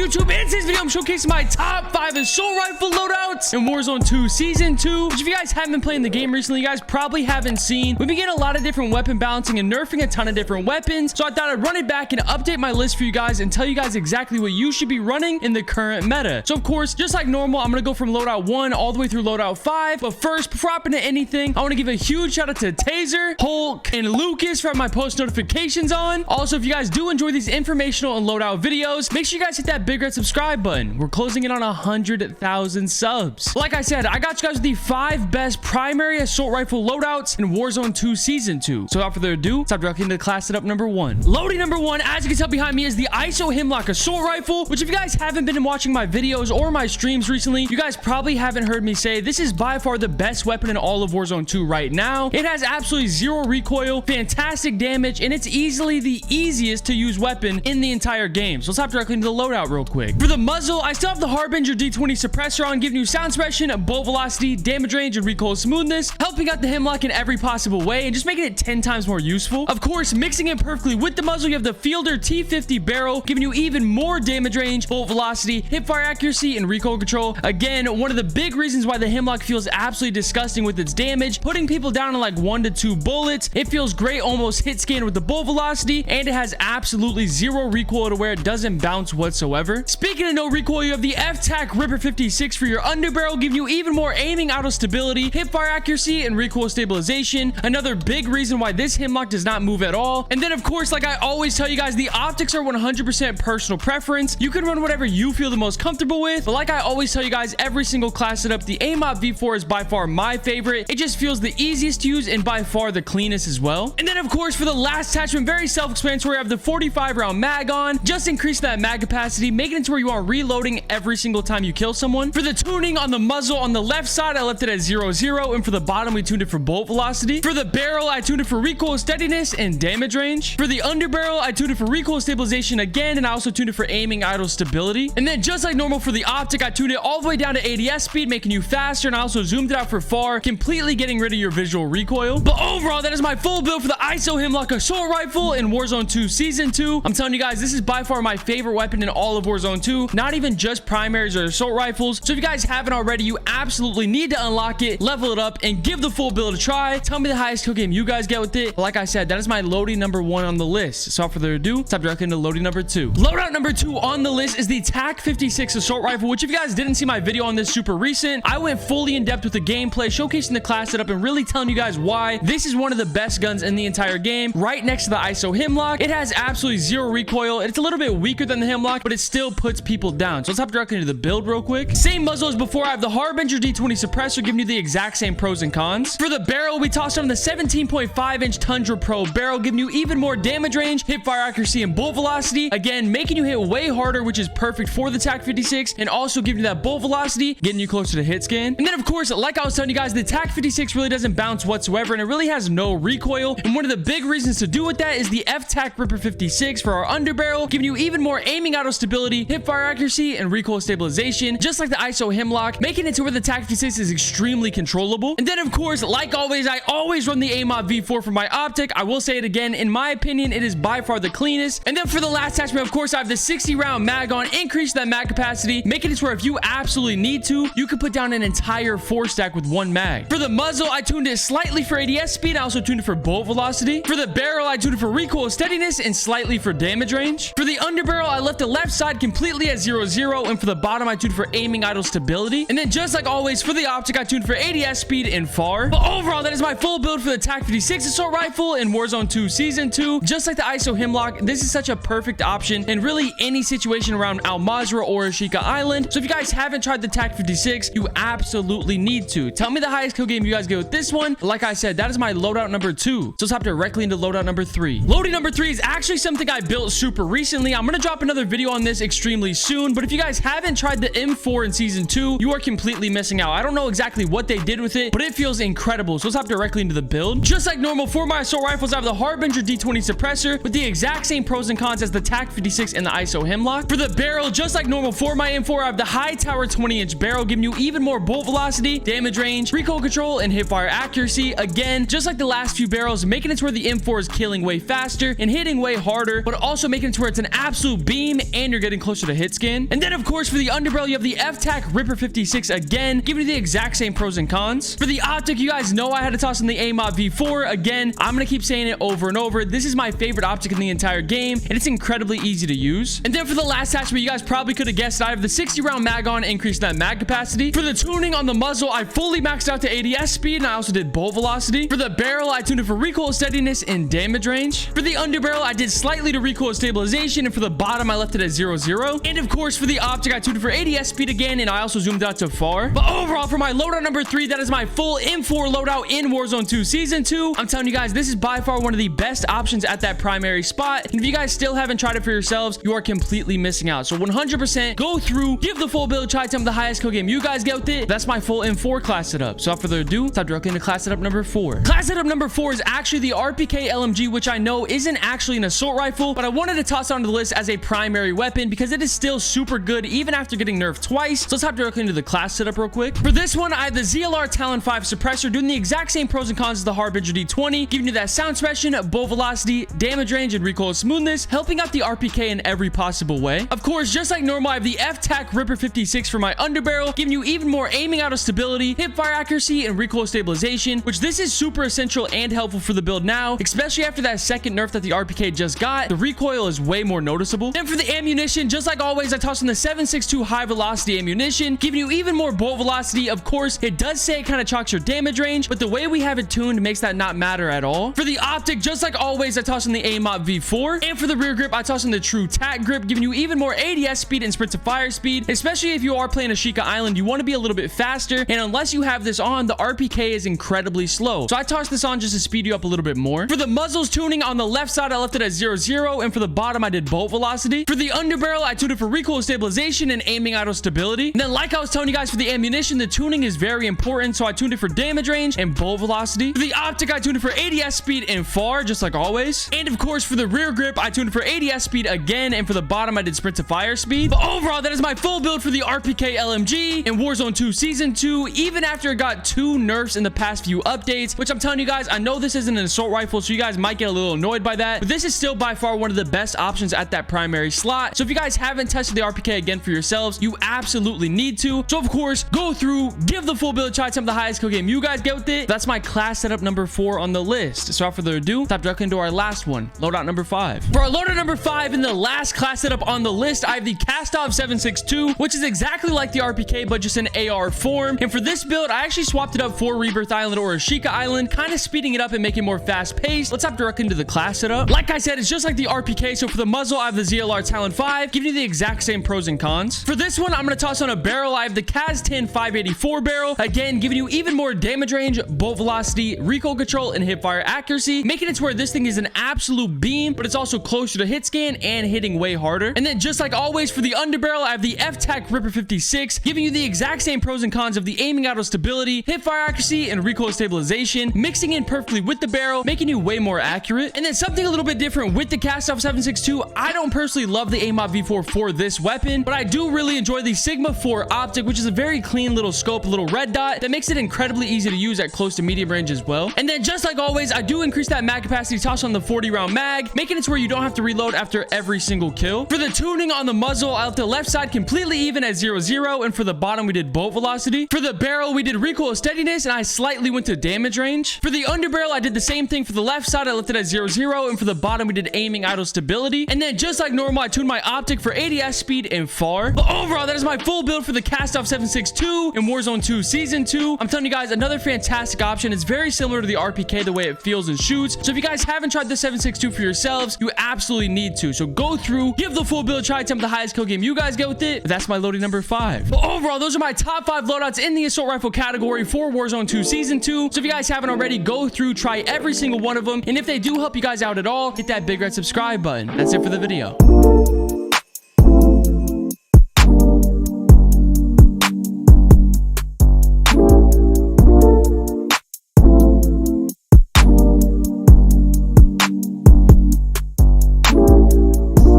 YouTube? In today's video, I'm showcasing my top 5 assault rifle loadouts in Warzone 2 Season 2, which if you guys haven't been playing the game recently, you guys probably haven't seen. We've been getting a lot of different weapon balancing and nerfing a ton of different weapons, so I thought I'd run it back and update my list for you guys and tell you guys exactly what you should be running in the current meta. So of course, just like normal, I'm gonna go from loadout 1 all the way through loadout 5, but first, before I hop into anything, I want to give a huge shout out to Taser, Hulk, and Lucas for having my post notifications on. Also, if you guys do enjoy these informational and loadout videos, make sure you guys hit that big red subscribe button. We're closing in on 100,000 subs. Like I said, I got you guys with the 5 best primary assault rifle loadouts in Warzone 2 Season 2. So without further ado, let's hop directly into class setup number 1. Loading number 1, as you can tell behind me, is the ISO Hemlock assault rifle, which if you guys haven't been watching my videos or my streams recently, you guys probably haven't heard me say this is by far the best weapon in all of Warzone 2 right now. It has absolutely zero recoil, fantastic damage, and it's easily the easiest to use weapon in the entire game. So let's hop directly into the loadout real quick. For the muzzle, I still have the Harbinger D20 suppressor on, giving you sound suppression, bolt velocity, damage range, and recoil smoothness, helping out the Hemlock in every possible way and just making it 10 times more useful. Of course, mixing it perfectly with the muzzle, you have the Fielder T50 barrel, giving you even more damage range, bolt velocity, hipfire accuracy, and recoil control. Again, one of the big reasons why the Hemlock feels absolutely disgusting with its damage, putting people down in like 1 to 2 bullets. It feels great, almost hit scan with the bolt velocity, and it has absolutely zero recoil to where it doesn't bounce whatsoever. Speaking of no recoil, you have the TAQ-56 for your underbarrel, giving you even more aiming auto stability, hipfire accuracy, and recoil stabilization. Another big reason why this Hemlock does not move at all. And then of course, like I always tell you guys, the optics are 100% personal preference. You can run whatever you feel the most comfortable with, but like I always tell you guys, every single class setup, the MW2 is by far my favorite. It just feels the easiest to use and by far the cleanest as well. And then of course, for the last attachment, very self-explanatory, I have the 45 round mag on. Just increase that mag capacity, making it to where you are reloading every single time you kill someone. For the tuning on the muzzle, on the left side, I left it at 0-0, and for the bottom, we tuned it for bolt velocity. For the barrel, I tuned it for recoil steadiness and damage range. For the underbarrel, I tuned it for recoil stabilization again, and I also tuned it for aiming idle stability. And then just like normal for the optic, I tuned it all the way down to ADS speed, making you faster, and I also zoomed it out for far, completely getting rid of your visual recoil. But overall, that is my full build for the ISO Hemlock assault rifle in Warzone 2 Season 2. I'm telling you guys, this is by far my favorite weapon in all of Warzone 2, not even just primaries or assault rifles. So if you guys haven't already, you absolutely need to unlock it, level it up, and give the full build a try. Tell me the highest kill game you guys get with it. But like I said, that is my loading number 1 on the list. So without further ado, let's hop directly into loading number 2. Loadout number 2 on the list is the TAQ-56 assault rifle, which if you guys didn't see my video on this super recent, I went fully in depth with the gameplay, showcasing the class setup and really telling you guys why this is one of the best guns in the entire game, right next to the ISO Hemlock. It has absolutely zero recoil. It's a little bit weaker than the Hemlock, but it still puts people down. So let's hop directly into the build real quick. Same muzzle as before. I have the Harbinger D20 suppressor, giving you the exact same pros and cons. For the barrel, we tossed on the 17.5-inch Tundra Pro barrel, giving you even more damage range, hipfire accuracy, and bolt velocity. Again, making you hit way harder, which is perfect for the TAQ-56, and also giving you that bolt velocity, getting you closer to hit scan. And then of course, like I was telling you guys, the TAQ-56 really doesn't bounce whatsoever, and it really has no recoil. And one of the big reasons to do with that is the TAQ-56 for our underbarrel, giving you even more aiming auto stability, hipfire accuracy, and recoil stabilization, just like the ISO Hemlock, making it to where the TAQ-56 is extremely controllable. And then of course, like always, I always run the MW2 for my optic. I will say it again, in my opinion, it is by far the cleanest. And then for the last attachment, of course, I have the 60 round mag on, increase that mag capacity, making it to where if you absolutely need to, you can put down an entire 4 stack with 1 mag. For the muzzle, I tuned it slightly for ADS speed. I also tuned it for bolt velocity. For the barrel, I tuned it for recoil steadiness and slightly for damage range. For the underbarrel, I left the left side completely at 0-0, and for the bottom, I tuned for aiming idle stability. And then just like always, for the optic, I tuned for ADS speed and far. But overall, that is my full build for the TAQ-56 assault rifle in Warzone 2 Season 2. Just like the ISO Hemlock, this is such a perfect option in really any situation around Al Mazrah or Ashika Island. So if you guys haven't tried the TAQ-56, you absolutely need to. Tell me the highest kill game you guys get with this one. Like I said, that is my loadout number 2. So let's hop directly into loadout number 3. Loading number 3 is actually something I built super recently. I'm gonna drop another video on this extremely soon, but if you guys haven't tried the M4 in Season 2, you are completely missing out. I don't know exactly what they did with it, but it feels incredible. So let's hop directly into the build. Just like normal, for my assault rifles, I have the Harbinger D20 suppressor with the exact same pros and cons as the TAQ-56 and the ISO Hemlock. For the barrel, just like normal, for my M4, I have the high tower 20-inch barrel, giving you even more bolt velocity, damage range, recoil control, and hipfire accuracy. Again, just like the last few barrels, making it to where the M4 is killing way faster and hitting way harder, but also making it to where it's an absolute beam and you're getting getting closer to hit scan. And then, of course, for the underbarrel, you have the TAQ-56 again, giving you the exact same pros and cons. For the optic, you guys know I had to toss in the MW2. Again, I'm going to keep saying it over and over. This is my favorite optic in the entire game, and it's incredibly easy to use. And then for the last attachment, you guys probably could have guessed I have the 60-round mag on, increased that mag capacity. For the tuning on the muzzle, I fully maxed out to ADS speed, and I also did bolt velocity. For the barrel, I tuned it for recoil steadiness and damage range. For the underbarrel, I did slightly to recoil stabilization, and for the bottom, I left it at 0-0. And of course, for the optic, I tuned it for ADS speed again, and I also zoomed out to far. But overall, for my loadout number 3, that is my full M4 loadout in Warzone 2 Season 2. I'm telling you guys, this is by far one of the best options at that primary spot. And if you guys still haven't tried it for yourselves, you are completely missing out. So 100% go through, give the full build, try to tell me the highest kill game you guys get with it. That's my full M4 class setup. So without further ado, let's dive directly into class setup number 4. Class setup number 4 is actually the RPK LMG, which I know isn't actually an assault rifle, but I wanted to toss it onto the list as a primary weapon because it is still super good even after getting nerfed twice. So let's hop directly into the class setup real quick. For this one, I have the ZLR Talon 5 suppressor doing the exact same pros and cons as the Harbinger D20, giving you that sound suppression, bolt velocity, damage range, and recoil smoothness, helping out the RPK in every possible way. Of course, just like normal, I have the TAQ-56 for my underbarrel, giving you even more aiming out of stability, hip fire accuracy, and recoil stabilization, which this is super essential and helpful for the build now, especially after that second nerf that the RPK just got. The recoil is way more noticeable. And for the ammunition, just like always, I tossed in the 762 high velocity ammunition, giving you even more bolt velocity. Of course, it does say it kind of chalks your damage range, but the way we have it tuned makes that not matter at all. For the optic, just like always, I tossed in the MW2. And for the rear grip, I tossed in the true TAQ grip, giving you even more ADS speed and sprint to fire speed, especially if you are playing Ashika Island. You want to be a little bit faster, and unless you have this on, the RPK is incredibly slow. So I tossed this on just to speed you up a little bit more. For the muzzles tuning, on the left side, I left it at 0-0, and for the bottom, I did bolt velocity. For the underbarrel, I tuned it for recoil stabilization and aiming out of stability. And then, like I was telling you guys, for the ammunition, the tuning is very important, so I tuned it for damage range and bolt velocity. For the optic, I tuned it for ADS speed and far, just like always. And of course, for the rear grip, I tuned it for ADS speed again, and for the bottom, I did sprint to fire speed. But overall, that is my full build for the RPK LMG in Warzone 2 Season 2, even after it got 2 nerfs in the past few updates, which I'm telling you guys, I know this isn't an assault rifle, so you guys might get a little annoyed by that, but this is still by far one of the best options at that primary slot. So if you guys haven't tested the RPK again for yourselves, you absolutely need to. So of course, go through, give the full build, try to tell me the highest kill game you guys get with it. That's my class setup number 4 on the list. So without further ado, let's dive directly into our last one, loadout number 5. For our loadout number 5 in the last class setup on the list, I have the Kastov-762, which is exactly like the RPK, but just in AR form. And for this build, I actually swapped it up for Rebirth Island or Ashika Island, kind of speeding it up and making it more fast paced. Let's hop directly into the class setup. Like I said, it's just like the RPK. So for the muzzle, I have the ZLR Talon 5, giving you the exact same pros and cons. For this one, I'm going to toss on a barrel. I have the Kaz-10 584 barrel, again, giving you even more damage range, bolt velocity, recoil control, and hip fire accuracy, making it to where this thing is an absolute beam, but it's also closer to hit scan and hitting way harder. And then just like always, for the underbarrel, I have the TAQ-56, giving you the exact same pros and cons of the aiming out of stability, hip fire accuracy, and recoil stabilization, mixing in perfectly with the barrel, making you way more accurate. And then something a little bit different with the Kastov-762, I don't personally love the MW2 for this weapon, but I do really enjoy the Sigma 4 optic, which is a very clean little scope, little red dot that makes it incredibly easy to use at close to medium range as well. And then just like always, I do increase that mag capacity, toss on the 40-round mag, making it to where you don't have to reload after every single kill. For the tuning on the muzzle, I left the left side completely even at 0-0, and for the bottom, we did bolt velocity. For the barrel, we did recoil steadiness, and I slightly went to damage range. For the underbarrel, I did the same thing. For the left side, I left it at 0-0, and for the bottom, we did aiming idle stability. And then just like normal, I tuned my optic for ADS speed and far. But overall, that is my full build for the Kastov-762 in Warzone 2 Season 2. I'm telling you guys, another fantastic option. It's very similar to the RPK, the way it feels and shoots. So if you guys haven't tried the 762 for yourselves, you absolutely need to. So go through, give the full build, try to attempt the highest kill game you guys get with it. That's my loading number 5. But overall, those are my top 5 loadouts in the assault rifle category for Warzone 2 Season 2. So if you guys haven't already, go through, try every single one of them. And if they do help you guys out at all, hit that big red subscribe button. That's it for the video.